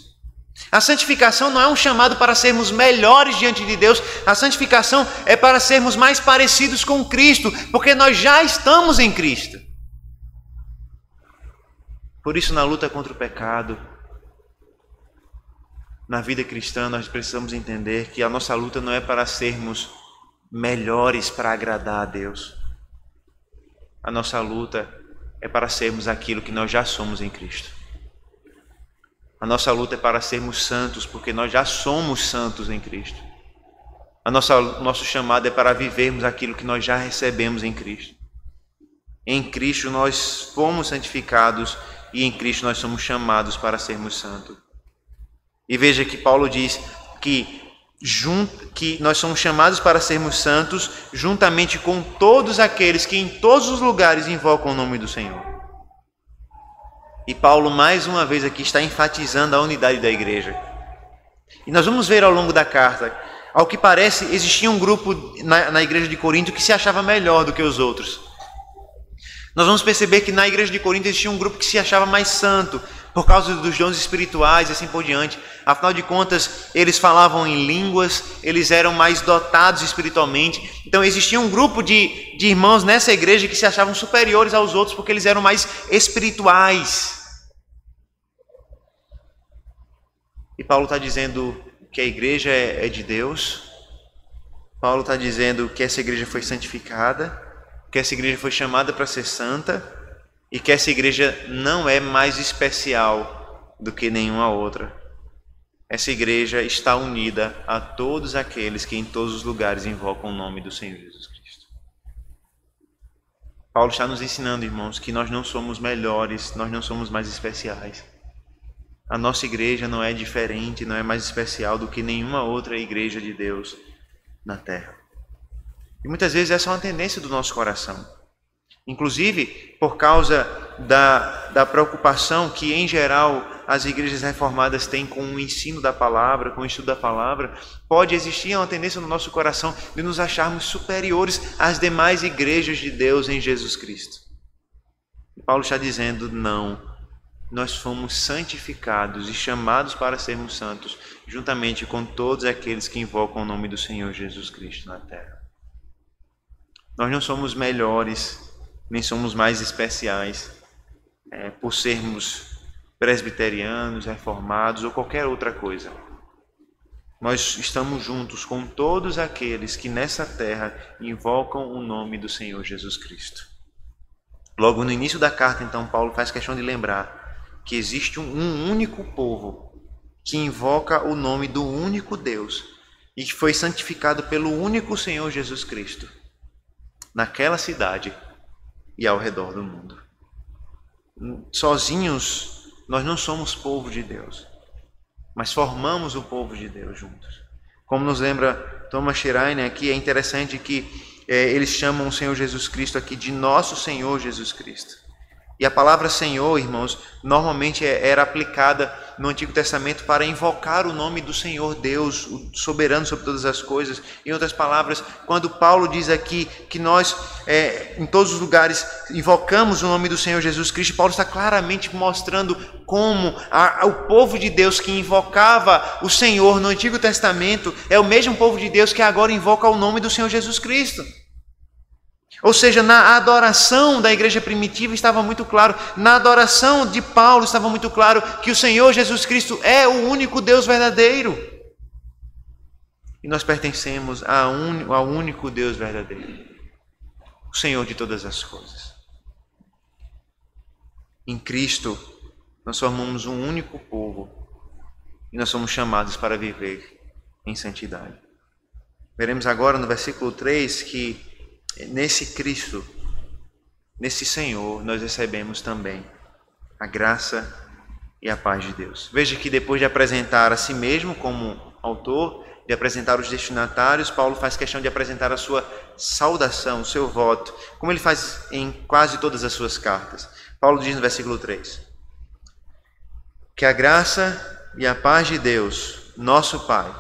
A santificação não é um chamado para sermos melhores diante de Deus. A santificação é para sermos mais parecidos com Cristo, porque nós já estamos em Cristo. Por isso, na luta contra o pecado, na vida cristã, nós precisamos entender que a nossa luta não é para sermos melhores para agradar a Deus. A nossa luta é para sermos aquilo que nós já somos em Cristo. A nossa luta é para sermos santos, porque nós já somos santos em Cristo. Nosso chamado é para vivermos aquilo que nós já recebemos em Cristo. Em Cristo nós fomos santificados e em Cristo nós somos chamados para sermos santos. E veja que Paulo diz que nós somos chamados para sermos santos juntamente com todos aqueles que em todos os lugares invocam o nome do Senhor. E Paulo, mais uma vez aqui, está enfatizando a unidade da igreja. E nós vamos ver ao longo da carta, ao que parece, existia um grupo na igreja de Corinto que se achava melhor do que os outros. Nós vamos perceber que na igreja de Corinto existia um grupo que se achava mais santo, por causa dos dons espirituais e assim por diante. Afinal de contas, eles falavam em línguas, eles eram mais dotados espiritualmente. Então existia um grupo de irmãos nessa igreja que se achavam superiores aos outros porque eles eram mais espirituais. E Paulo está dizendo que a igreja é de Deus. Paulo está dizendo que essa igreja foi santificada, que essa igreja foi chamada para ser santa e que essa igreja não é mais especial do que nenhuma outra. Essa igreja está unida a todos aqueles que em todos os lugares invocam o nome do Senhor Jesus Cristo. Paulo está nos ensinando, irmãos, que nós não somos melhores, nós não somos mais especiais. A nossa igreja não é diferente, não é mais especial do que nenhuma outra igreja de Deus na terra. E muitas vezes essa é uma tendência do nosso coração. Inclusive, por causa da preocupação que, em geral, as igrejas reformadas têm com o ensino da palavra, com o estudo da palavra, pode existir uma tendência no nosso coração de nos acharmos superiores às demais igrejas de Deus em Jesus Cristo. E Paulo está dizendo, não. Nós fomos santificados e chamados para sermos santos, juntamente com todos aqueles que invocam o nome do Senhor Jesus Cristo na terra. Nós não somos melhores, nem somos mais especiais por sermos presbiterianos, reformados ou qualquer outra coisa. Nós estamos juntos com todos aqueles que nessa terra invocam o nome do Senhor Jesus Cristo. Logo no início da carta, então, Paulo faz questão de lembrar que existe um único povo que invoca o nome do único Deus e que foi santificado pelo único Senhor Jesus Cristo, naquela cidade e ao redor do mundo. Sozinhos, nós não somos povo de Deus, mas formamos o povo de Deus juntos. Como nos lembra Thomas Schreiner aqui, é interessante que eles chamam o Senhor Jesus Cristo aqui de nosso Senhor Jesus Cristo. E a palavra Senhor, irmãos, normalmente era aplicada no Antigo Testamento para invocar o nome do Senhor Deus, o soberano sobre todas as coisas. Em outras palavras, quando Paulo diz aqui que nós, em todos os lugares, invocamos o nome do Senhor Jesus Cristo, Paulo está claramente mostrando como o povo de Deus que invocava o Senhor no Antigo Testamento é o mesmo povo de Deus que agora invoca o nome do Senhor Jesus Cristo. Ou seja, na adoração da igreja primitiva estava muito claro, na adoração de Paulo estava muito claro que o Senhor Jesus Cristo é o único Deus verdadeiro. E nós pertencemos ao único Deus verdadeiro, o Senhor de todas as coisas. Em Cristo, nós formamos um único povo e nós somos chamados para viver em santidade. Veremos agora no versículo 3 que nesse Cristo, nesse Senhor, nós recebemos também a graça e a paz de Deus. Veja que depois de apresentar a si mesmo como autor, de apresentar os destinatários, Paulo faz questão de apresentar a sua saudação, o seu voto, como ele faz em quase todas as suas cartas. Paulo diz no versículo 3, que a graça e a paz de Deus, nosso Pai,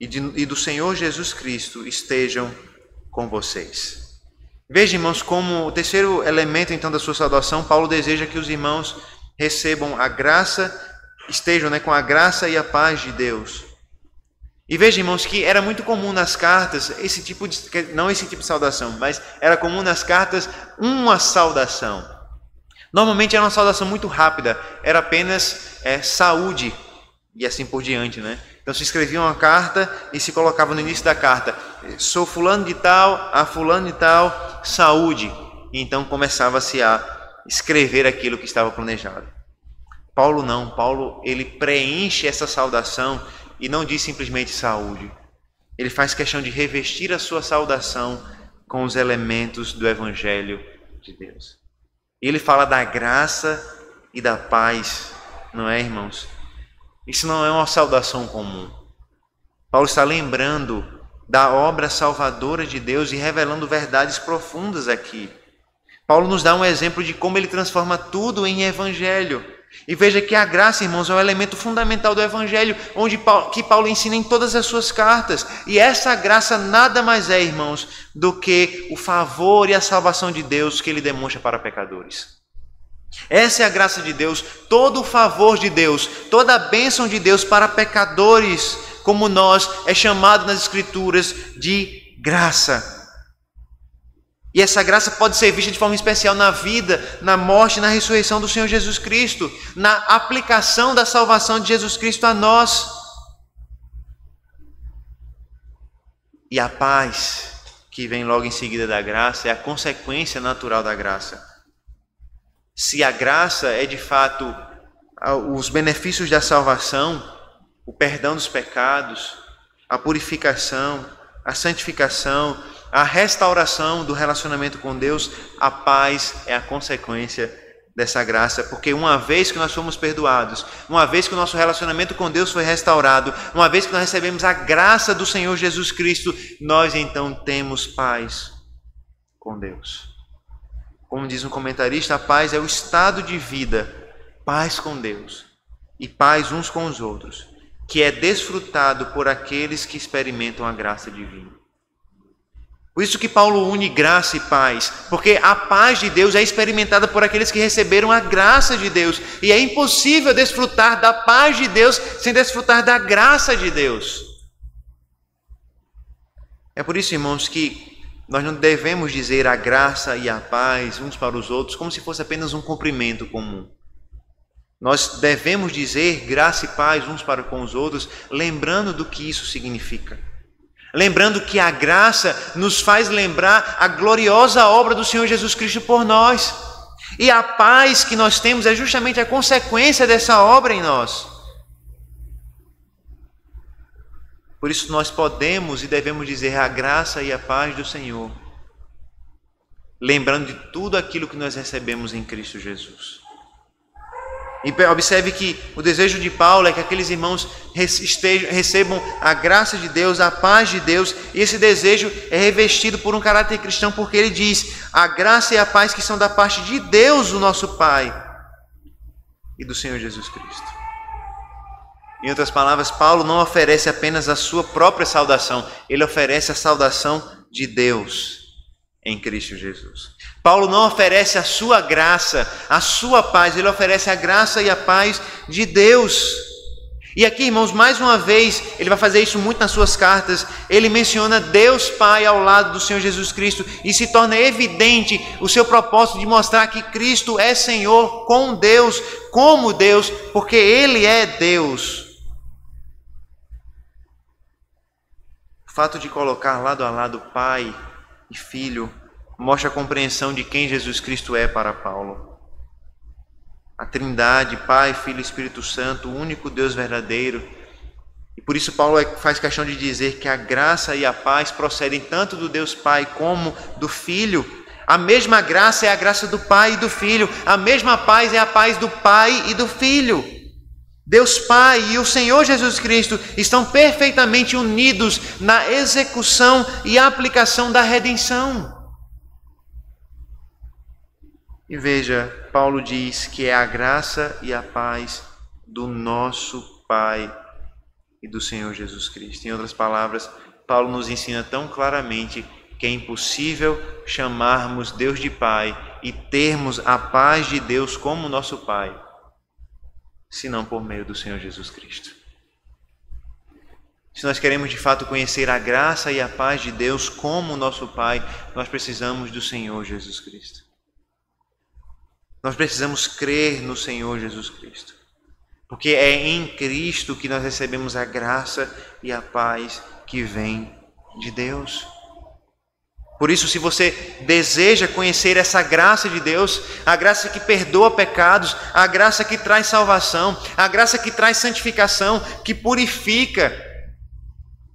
e do Senhor Jesus Cristo estejam com vocês. Veja, irmãos, como o terceiro elemento, então, da sua saudação, Paulo deseja que os irmãos recebam a graça, estejam com a graça e a paz de Deus. E veja, irmãos, que era muito comum nas cartas, não esse tipo de saudação, mas era comum nas cartas uma saudação. Normalmente era uma saudação muito rápida, era apenas saúde e assim por diante, né? Então se escrevia uma carta e se colocava no início da carta, sou fulano de tal, a fulano de tal, saúde. E então começava-se a escrever aquilo que estava planejado. Paulo não, Paulo ele preenche essa saudação e não diz simplesmente saúde. Ele faz questão de revestir a sua saudação com os elementos do Evangelho de Deus. Ele fala da graça e da paz, não é, irmãos? Isso não é uma saudação comum. Paulo está lembrando da obra salvadora de Deus e revelando verdades profundas aqui. Paulo nos dá um exemplo de como ele transforma tudo em evangelho. E veja que a graça, irmãos, é um elemento fundamental do evangelho, que Paulo ensina em todas as suas cartas. E essa graça nada mais é, irmãos, do que o favor e a salvação de Deus que ele demonstra para pecadores. Essa é a graça de Deus, todo o favor de Deus, toda a bênção de Deus para pecadores como nós é chamado nas Escrituras de graça. E essa graça pode ser vista de forma especial na vida, na morte e na ressurreição do Senhor Jesus Cristo, na aplicação da salvação de Jesus Cristo a nós. E a paz que vem logo em seguida da graça é a consequência natural da graça. Se a graça é de fato os benefícios da salvação, o perdão dos pecados, a purificação, a santificação, a restauração do relacionamento com Deus, a paz é a consequência dessa graça, porque uma vez que nós fomos perdoados, uma vez que o nosso relacionamento com Deus foi restaurado, uma vez que nós recebemos a graça do Senhor Jesus Cristo, nós então temos paz com Deus. Como diz um comentarista, a paz é o estado de vida, paz com Deus e paz uns com os outros, que é desfrutado por aqueles que experimentam a graça divina. Por isso que Paulo une graça e paz, porque a paz de Deus é experimentada por aqueles que receberam a graça de Deus, e é impossível desfrutar da paz de Deus sem desfrutar da graça de Deus. É por isso, irmãos, que nós não devemos dizer a graça e a paz uns para os outros como se fosse apenas um cumprimento comum. Nós devemos dizer graça e paz uns para com os outros, lembrando do que isso significa. Lembrando que a graça nos faz lembrar a gloriosa obra do Senhor Jesus Cristo por nós. E a paz que nós temos é justamente a consequência dessa obra em nós. Por isso nós podemos e devemos dizer a graça e a paz do Senhor, lembrando de tudo aquilo que nós recebemos em Cristo Jesus. E observe que o desejo de Paulo é que aqueles irmãos recebam a graça de Deus, a paz de Deus, e esse desejo é revestido por um caráter cristão, porque ele diz: a graça e a paz que são da parte de Deus, o nosso Pai, e do Senhor Jesus Cristo. Em outras palavras, Paulo não oferece apenas a sua própria saudação, ele oferece a saudação de Deus em Cristo Jesus. Paulo não oferece a sua graça, a sua paz, ele oferece a graça e a paz de Deus. E aqui, irmãos, mais uma vez, ele vai fazer isso muito nas suas cartas, ele menciona Deus Pai ao lado do Senhor Jesus Cristo e se torna evidente o seu propósito de mostrar que Cristo é Senhor com Deus, como Deus, porque Ele é Deus. O fato de colocar lado a lado Pai e Filho mostra a compreensão de quem Jesus Cristo é para Paulo. A Trindade, Pai, Filho e Espírito Santo, o único Deus verdadeiro. E por isso Paulo faz questão de dizer que a graça e a paz procedem tanto do Deus Pai como do Filho. A mesma graça é a graça do Pai e do Filho. A mesma paz é a paz do Pai e do Filho. Deus Pai e o Senhor Jesus Cristo estão perfeitamente unidos na execução e aplicação da redenção. E veja, Paulo diz que é a graça e a paz do nosso Pai e do Senhor Jesus Cristo. Em outras palavras, Paulo nos ensina tão claramente que é impossível chamarmos Deus de Pai e termos a paz de Deus como nosso Pai, senão por meio do Senhor Jesus Cristo. Se nós queremos de fato conhecer a graça e a paz de Deus como nosso Pai, nós precisamos do Senhor Jesus Cristo. Nós precisamos crer no Senhor Jesus Cristo, porque é em Cristo que nós recebemos a graça e a paz que vem de Deus. Por isso, se você deseja conhecer essa graça de Deus, a graça que perdoa pecados, a graça que traz salvação, a graça que traz santificação, que purifica,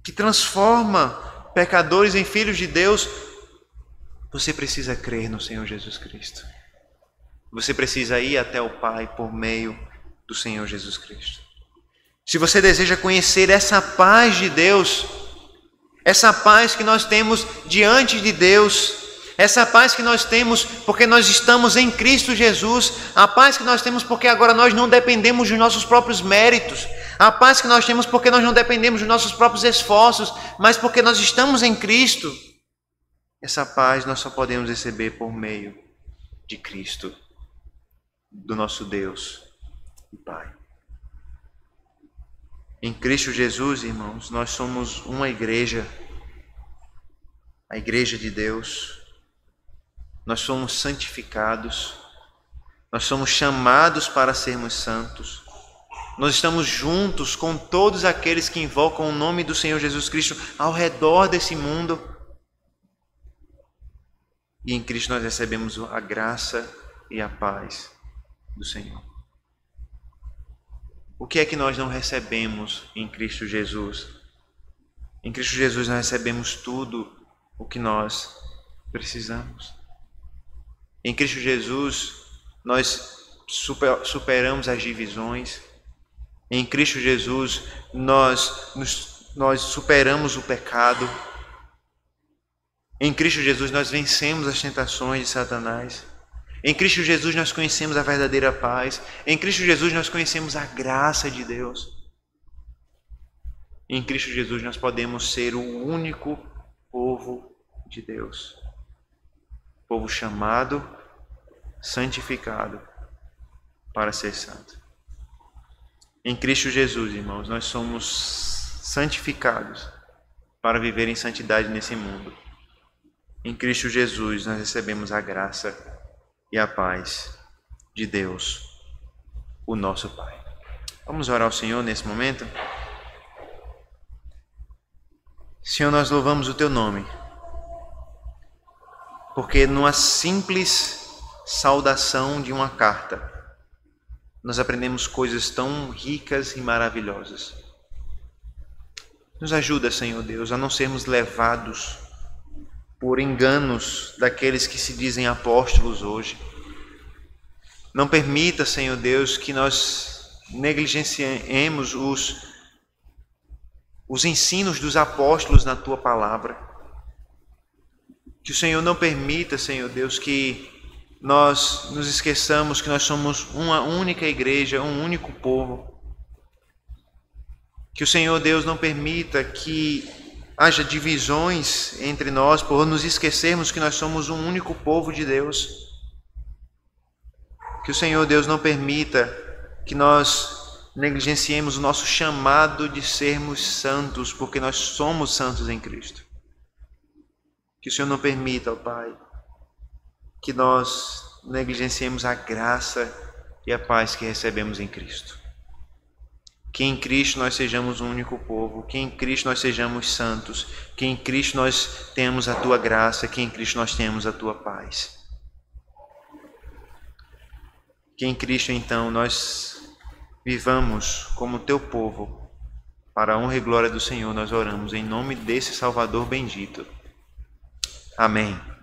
que transforma pecadores em filhos de Deus, você precisa crer no Senhor Jesus Cristo. Você precisa ir até o Pai por meio do Senhor Jesus Cristo. Se você deseja conhecer essa paz de Deus, essa paz que nós temos diante de Deus, essa paz que nós temos porque nós estamos em Cristo Jesus, a paz que nós temos porque agora nós não dependemos dos nossos próprios méritos, a paz que nós temos porque nós não dependemos dos nossos próprios esforços, mas porque nós estamos em Cristo, essa paz nós só podemos receber por meio de Cristo, do nosso Deus e Pai. Em Cristo Jesus, irmãos, nós somos uma igreja, a igreja de Deus. Nós somos santificados, nós somos chamados para sermos santos. Nós estamos juntos com todos aqueles que invocam o nome do Senhor Jesus Cristo ao redor desse mundo. E em Cristo nós recebemos a graça e a paz do Senhor. O que é que nós não recebemos em Cristo Jesus? Em Cristo Jesus nós recebemos tudo o que nós precisamos. Em Cristo Jesus nós superamos as divisões. Em Cristo Jesus nós superamos o pecado. Em Cristo Jesus nós vencemos as tentações de Satanás. Em Cristo Jesus nós conhecemos a verdadeira paz. Em Cristo Jesus nós conhecemos a graça de Deus. Em Cristo Jesus nós podemos ser o único povo de Deus. Povo chamado, santificado para ser santo. Em Cristo Jesus, irmãos, nós somos santificados para viver em santidade nesse mundo. Em Cristo Jesus nós recebemos a graça e a paz de Deus, o nosso Pai. Vamos orar ao Senhor nesse momento? Senhor, nós louvamos o Teu nome, porque numa simples saudação de uma carta, nós aprendemos coisas tão ricas e maravilhosas. Nos ajuda, Senhor Deus, a não sermos levados por enganos daqueles que se dizem apóstolos hoje. Não permita, Senhor Deus, que nós negligenciemos os ensinos dos apóstolos na Tua palavra. Que o Senhor não permita, Senhor Deus, que nós nos esqueçamos que nós somos uma única igreja, um único povo. Que o Senhor Deus não permita que haja divisões entre nós por nos esquecermos que nós somos um único povo de Deus. Que o Senhor Deus não permita que nós negligenciemos o nosso chamado de sermos santos, porque nós somos santos em Cristo. Que o Senhor não permita, ó Pai, que nós negligenciemos a graça e a paz que recebemos em Cristo. Que em Cristo nós sejamos um único povo, que em Cristo nós sejamos santos, que em Cristo nós tenhamos a Tua graça, que em Cristo nós tenhamos a Tua paz. Que em Cristo, então, nós vivamos como Teu povo. Para a honra e glória do Senhor, nós oramos em nome desse Salvador bendito. Amém.